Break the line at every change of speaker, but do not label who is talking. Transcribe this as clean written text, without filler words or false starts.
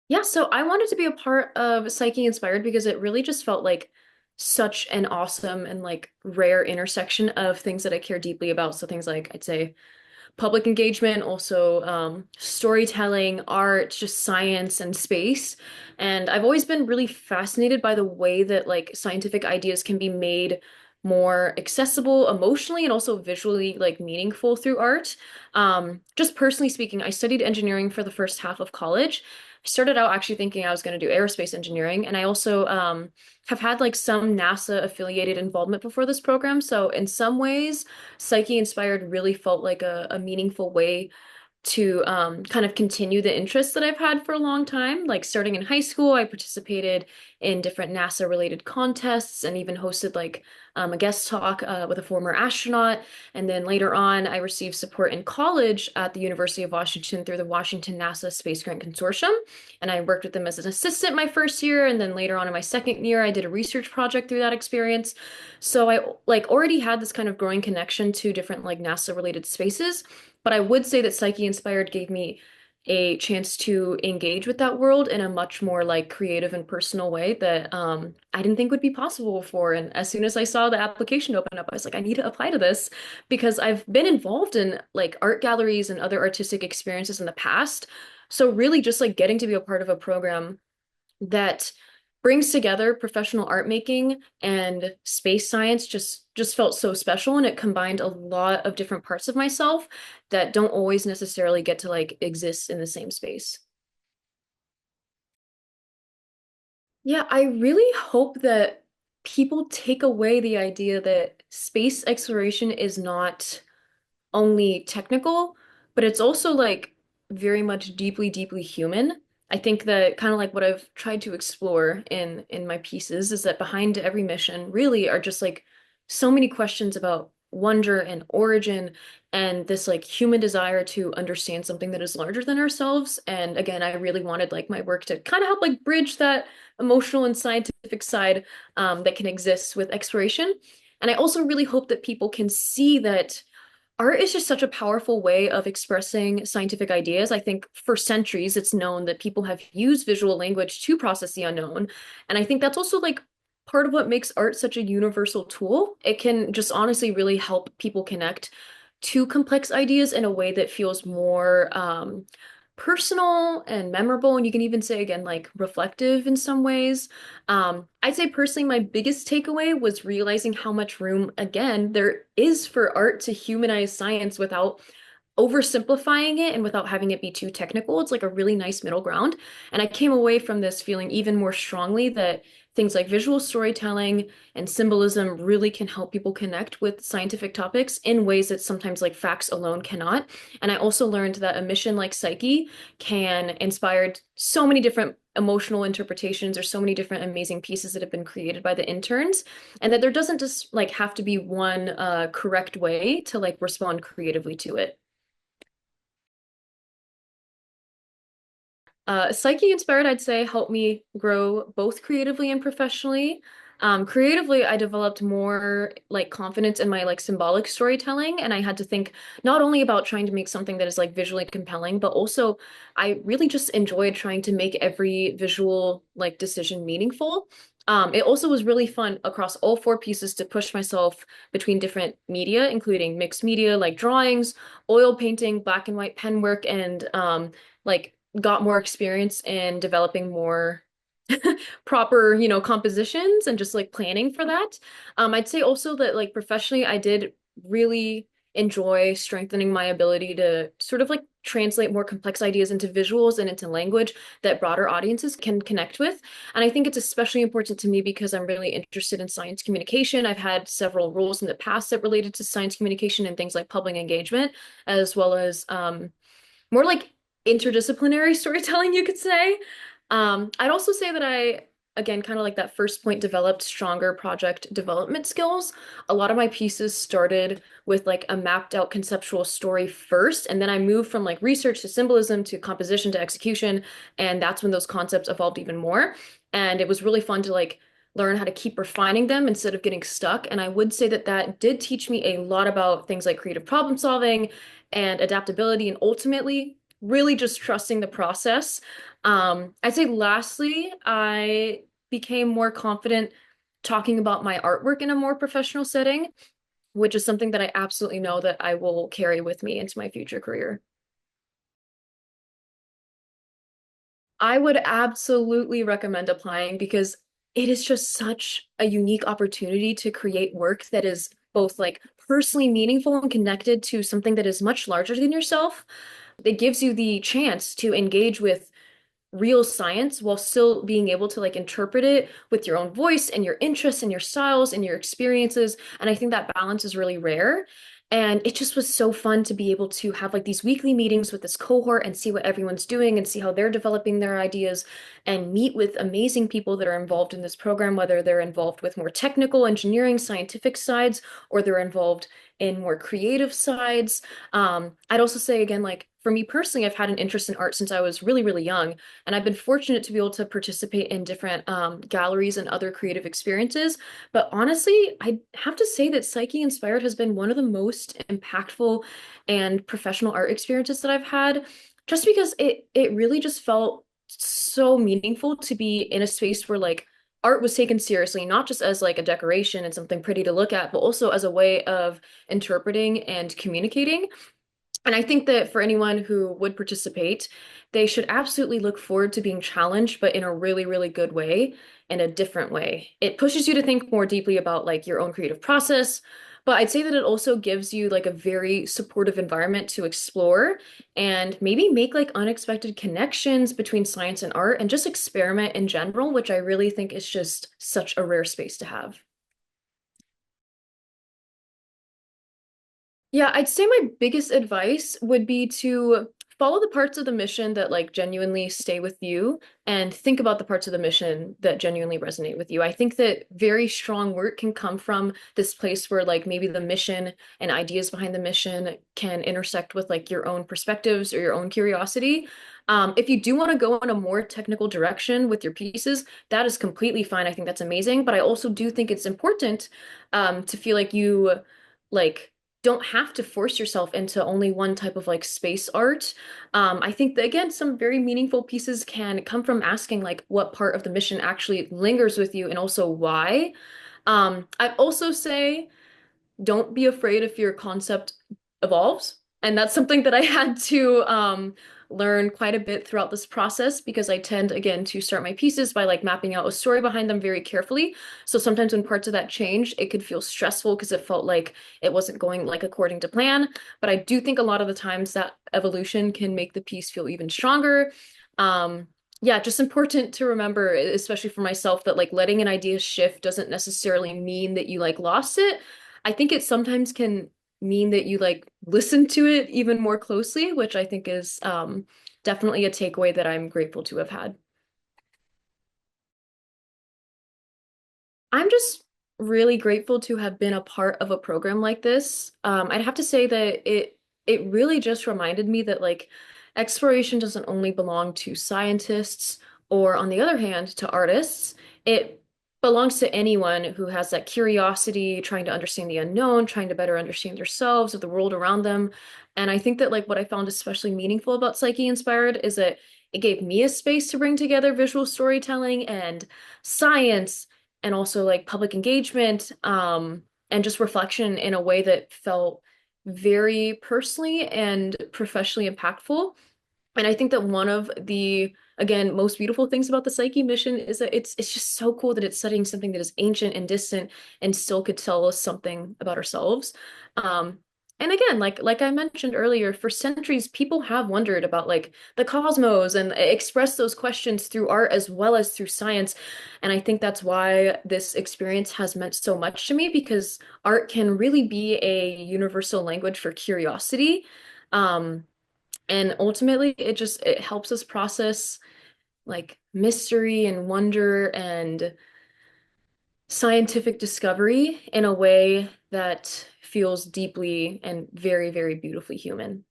Yeah, so I wanted to be a part of Psyche Inspired because it really just felt like such an awesome and like rare intersection of things that I care deeply about. So things like I'd say public engagement, also storytelling, art, just science and space. And I've always been really fascinated by the way that like scientific ideas can be made more accessible emotionally and also visually like meaningful through art. Just personally speaking, I studied engineering for the first half of college. I started out actually thinking I was going to do aerospace engineering, and I also have had like some NASA affiliated involvement before this program. So in some ways, Psyche Inspired really felt like a meaningful way to kind of continue the interests that I've had for a long time. Like starting in high school, I participated in different NASA related contests and even hosted like a guest talk with a former astronaut. And then later on, I received support in college at the University of Washington through the Washington NASA Space Grant Consortium. And I worked with them as an assistant my first year. And then later on in my second year, I did a research project through that experience. So I like already had this kind of growing connection to different like NASA related spaces. But I would say that Psyche Inspired gave me a chance to engage with that world in a much more like creative and personal way that I didn't think would be possible before. And as soon as I saw the application open up, I was like, I need to apply to this because I've been involved in like art galleries and other artistic experiences in the past. So really just like getting to be a part of a program that brings together professional art making and space science just felt so special, and it combined a lot of different parts of myself that don't always necessarily get to like exist in the same space. Yeah, I really hope that people take away the idea that space exploration is not only technical, but it's also like very much deeply, deeply human. I think that kind of like what I've tried to explore in my pieces is that behind every mission really are just like so many questions about wonder and origin and this like human desire to understand something that is larger than ourselves. And again, I really wanted like my work to kind of help like bridge that emotional and scientific side that can exist with exploration. And I also really hope that people can see that art is just such a powerful way of expressing scientific ideas. I think for centuries it's known that people have used visual language to process the unknown. And I think that's also like part of what makes art such a universal tool. It can just honestly really help people connect to complex ideas in a way that feels more personal and memorable. And you can even say again, like reflective in some ways. I'd say personally, my biggest takeaway was realizing how much room, again, there is for art to humanize science without oversimplifying it and without having it be too technical. It's like a really nice middle ground. And I came away from this feeling even more strongly that things like visual storytelling and symbolism really can help people connect with scientific topics in ways that sometimes like facts alone cannot. And I also learned that a mission like Psyche can inspire so many different emotional interpretations or so many different amazing pieces that have been created by the interns, and that there doesn't just like have to be one correct way to like respond creatively to it. Psyche Inspired, I'd say, helped me grow both creatively and professionally. Creatively, I developed more like confidence in my like symbolic storytelling, and I had to think not only about trying to make something that is like visually compelling, but also I really just enjoyed trying to make every visual like decision meaningful. It also was really fun across all four pieces to push myself between different media, including mixed media like drawings, oil painting, black and white pen work, and like got more experience in developing more proper, compositions and just like planning for that. I'd say also that like professionally, I did really enjoy strengthening my ability to sort of like translate more complex ideas into visuals and into language that broader audiences can connect with. And I think it's especially important to me because I'm really interested in science communication. I've had several roles in the past that related to science communication and things like public engagement, as well as more like interdisciplinary storytelling, you could say. I'd also say that again, kind of like that first point, developed stronger project development skills. A lot of my pieces started with like a mapped out conceptual story first, and then I moved from like research to symbolism to composition to execution, and that's when those concepts evolved even more. And it was really fun to like learn how to keep refining them instead of getting stuck. And I would say that that did teach me a lot about things like creative problem solving and adaptability, and ultimately really just trusting the process. I'd say lastly, I became more confident talking about my artwork in a more professional setting, which is something that I absolutely know that I will carry with me into my future career. I would absolutely recommend applying because it is just such a unique opportunity to create work that is both like personally meaningful and connected to something that is much larger than yourself. It gives you the chance to engage with real science while still being able to like interpret it with your own voice and your interests and your styles and your experiences. And I think that balance is really rare. And it just was so fun to be able to have like these weekly meetings with this cohort and see what everyone's doing and see how they're developing their ideas and meet with amazing people that are involved in this program, whether they're involved with more technical engineering, scientific sides, or they're involved in more creative sides. I'd also say again, like for me personally, I've had an interest in art since I was really, really young. And I've been fortunate to be able to participate in different galleries and other creative experiences. But honestly, I have to say that Psyche Inspired has been one of the most impactful and professional art experiences that I've had, just because it really just felt so meaningful to be in a space where like art was taken seriously, not just as like a decoration and something pretty to look at, but also as a way of interpreting and communicating. And I think that for anyone who would participate, they should absolutely look forward to being challenged, but in a really, really good way, in a different way. It pushes you to think more deeply about like your own creative process, but I'd say that it also gives you like a very supportive environment to explore and maybe make like unexpected connections between science and art and just experiment in general, which I really think is just such a rare space to have. Yeah, I'd say my biggest advice would be to follow the parts of the mission that like genuinely stay with you and think about the parts of the mission that genuinely resonate with you. I think that very strong work can come from this place where like maybe the mission and ideas behind the mission can intersect with like your own perspectives or your own curiosity. If you do want to go in a more technical direction with your pieces, that is completely fine. I think that's amazing. But I also do think it's important to feel like you like don't have to force yourself into only one type of like space art. I think that again, some very meaningful pieces can come from asking like what part of the mission actually lingers with you and also why. I'd also say don't be afraid if your concept evolves. And that's something that I had to learn quite a bit throughout this process because I tend, again, to start my pieces by like mapping out a story behind them very carefully. So sometimes when parts of that change, it could feel stressful because it felt like it wasn't going like according to plan. But I do think a lot of the times that evolution can make the piece feel even stronger. Yeah, just important to remember, especially for myself, that like letting an idea shift doesn't necessarily mean that you like lost it. I think it sometimes can mean that you like listen to it even more closely, which I think is definitely a takeaway that I'm grateful to have had. I'm just really grateful to have been a part of a program like this. I'd have to say that it really just reminded me that like exploration doesn't only belong to scientists or on the other hand to artists. It belongs to anyone who has that curiosity, trying to understand the unknown, trying to better understand themselves or the world around them. And I think that like what I found especially meaningful about Psyche Inspired is that it gave me a space to bring together visual storytelling and science and also like public engagement and just reflection in a way that felt very personally and professionally impactful. And I think that one of the, again, most beautiful things about the Psyche mission is that it's just so cool that it's studying something that is ancient and distant and still could tell us something about ourselves. Um, and again, like I mentioned earlier, for centuries, people have wondered about like the cosmos and expressed those questions through art as well as through science. And I think that's why this experience has meant so much to me because art can really be a universal language for curiosity. Um, and ultimately, it helps us process like mystery and wonder and scientific discovery in a way that feels deeply and very, very beautifully human.